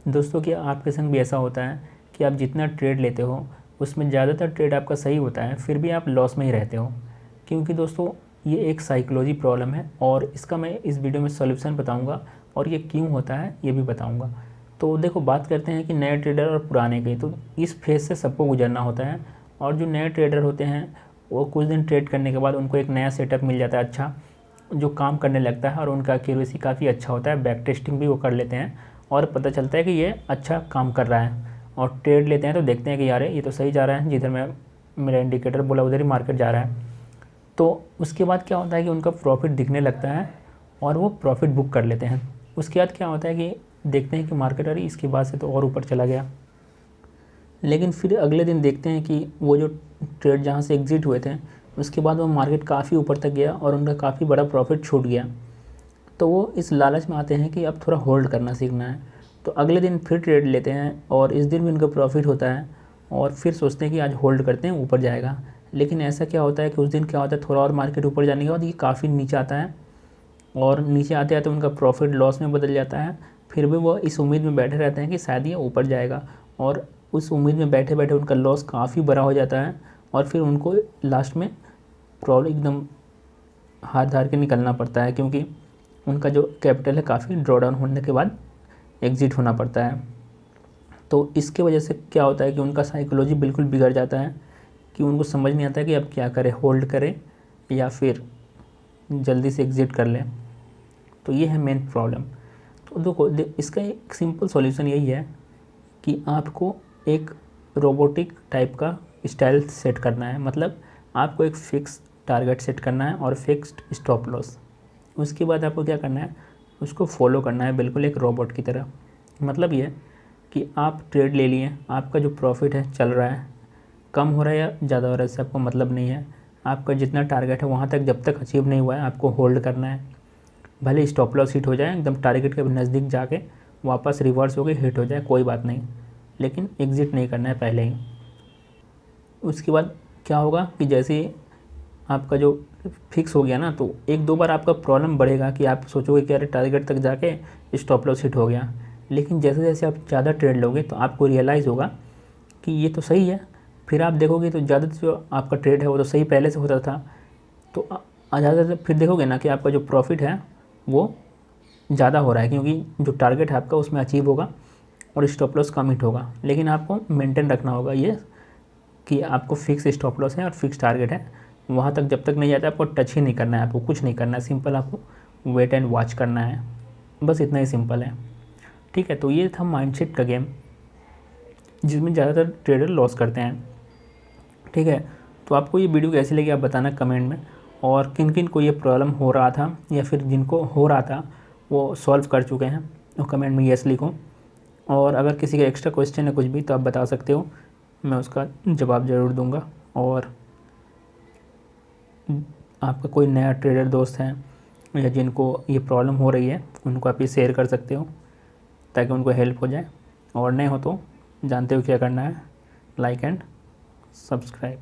दोस्तों क्या आपके संग भी ऐसा होता है कि आप जितना ट्रेड लेते हो उसमें ज़्यादातर ट्रेड आपका सही होता है, फिर भी आप लॉस में ही रहते हो? क्योंकि दोस्तों ये एक साइकोलॉजी प्रॉब्लम है और इसका मैं इस वीडियो में सॉल्यूशन बताऊंगा और ये क्यों होता है ये भी बताऊंगा। तो देखो, बात करते हैं कि नए ट्रेडर और पुराने के। तो इस फेज़ से सबको गुजरना होता है और जो नए ट्रेडर होते हैं वो कुछ दिन ट्रेड करने के बाद उनको एक नया सेटअप मिल जाता है अच्छा, जो काम करने लगता है और उनका एक्यूरेसी काफ़ी अच्छा होता है। बैक टेस्टिंग भी वो कर लेते हैं और पता चलता है कि ये अच्छा काम कर रहा है, और ट्रेड लेते हैं तो देखते हैं कि यार ये तो सही जा रहा है, जिधर मैं मेरा इंडिकेटर बोला उधर ही मार्केट जा रहा है। तो उसके बाद क्या होता है कि उनका प्रॉफिट दिखने लगता है और वो प्रॉफिट बुक कर लेते हैं। उसके बाद क्या होता है कि देखते हैं कि मार्केट अरे इसके बाद से तो और ऊपर चला गया, लेकिन फिर अगले दिन देखते हैं कि वो जो ट्रेड जहाँ से एग्जिट हुए थे उसके बाद वो मार्केट काफ़ी ऊपर तक गया और उनका काफ़ी बड़ा प्रॉफिट छूट गया। तो वो इस लालच में आते हैं कि अब थोड़ा होल्ड करना सीखना है, तो अगले दिन फिर ट्रेड लेते हैं और इस दिन भी उनका प्रॉफिट होता है और फिर सोचते हैं कि आज होल्ड करते हैं, ऊपर जाएगा। लेकिन ऐसा क्या होता है कि उस दिन क्या होता है, थोड़ा और मार्केट ऊपर जाने के बाद ये काफ़ी नीचे आता है और नीचे आते आते उनका प्रॉफिट लॉस में बदल जाता है। फिर भी वो इस उम्मीद में बैठे रहते हैं कि शायद ये ऊपर जाएगा, और उस उम्मीद में बैठे बैठे उनका लॉस काफ़ी बड़ा हो जाता है और फिर उनको लास्ट में प्रॉब्लम एकदम हाथ धार के निकलना पड़ता है, क्योंकि उनका जो कैपिटल है काफ़ी ड्रॉ डाउन होने के बाद एग्ज़िट होना पड़ता है। तो इसके वजह से क्या होता है कि उनका साइकोलॉजी बिल्कुल बिगड़ जाता है कि उनको समझ नहीं आता है कि अब क्या करें, होल्ड करें या फिर जल्दी से एग्ज़िट कर लें। तो ये है मेन प्रॉब्लम। तो देखो, इसका एक सिंपल सॉल्यूशन यही है कि आपको एक रोबोटिक टाइप का स्टाइल सेट करना है। मतलब आपको एक फ़िक्स टारगेट सेट करना है और फिक्स्ड स्टॉप लॉस। उसके बाद आपको क्या करना है, उसको फॉलो करना है बिल्कुल एक रोबोट की तरह। मतलब ये कि आप ट्रेड ले लिए, आपका जो प्रॉफिट है चल रहा है, कम हो रहा है या ज़्यादा हो रहा है इससे आपको मतलब नहीं है। आपका जितना टारगेट है वहाँ तक जब तक अचीव नहीं हुआ है आपको होल्ड करना है। भले स्टॉप लॉस हिट हो जाए, एकदम टारगेट के नज़दीक जाके वापस रिवर्स हो के हिट हो जाए, कोई बात नहीं, लेकिन एग्ज़िट नहीं करना है पहले ही। उसके बाद क्या होगा कि जैसे ही आपका जो फिक्स हो गया ना, तो एक दो बार आपका प्रॉब्लम बढ़ेगा कि आप सोचोगे कि अरे टारगेट तक जाके स्टॉप लॉस हिट हो गया। लेकिन जैसे जैसे आप ज़्यादा ट्रेड लोगे तो आपको रियलाइज़ होगा कि ये तो सही है। फिर आप देखोगे तो ज़्यादा जो आपका ट्रेड है वो तो सही पहले से होता था। तो ज़्यादा फिर देखोगे ना कि आपका जो प्रॉफिट है वो ज़्यादा हो रहा है, क्योंकि जो टारगेट है आपका उसमें अचीव होगा और स्टॉप लॉस कम हिट होगा। लेकिन आपको मेंटेन रखना होगा ये कि आपको फिक्स स्टॉप लॉस है और फिक्स टारगेट है, वहाँ तक जब तक नहीं जाता आपको टच ही नहीं करना है, आपको कुछ नहीं करना है। सिंपल आपको वेट एंड वॉच करना है, बस इतना ही सिंपल है। ठीक है, तो ये था माइंडसेट का गेम जिसमें ज़्यादातर ट्रेडर लॉस करते हैं। ठीक है, तो आपको ये वीडियो कैसी लगी आप बताना कमेंट में, और किन किन को ये प्रॉब्लम हो रहा था या फिर जिनको हो रहा था वो सॉल्व कर चुके हैं, तो कमेंट में यस लिखो। और अगर किसी का एक्स्ट्रा क्वेश्चन है कुछ भी तो आप बता सकते हो, मैं उसका जवाब ज़रूर दूंगा। और आपका कोई नया ट्रेडर दोस्त है या जिनको ये प्रॉब्लम हो रही है उनको आप ये शेयर कर सकते हो ताकि उनको हेल्प हो जाए। और नए हो तो जानते हो क्या करना है, लाइक एंड सब्सक्राइब।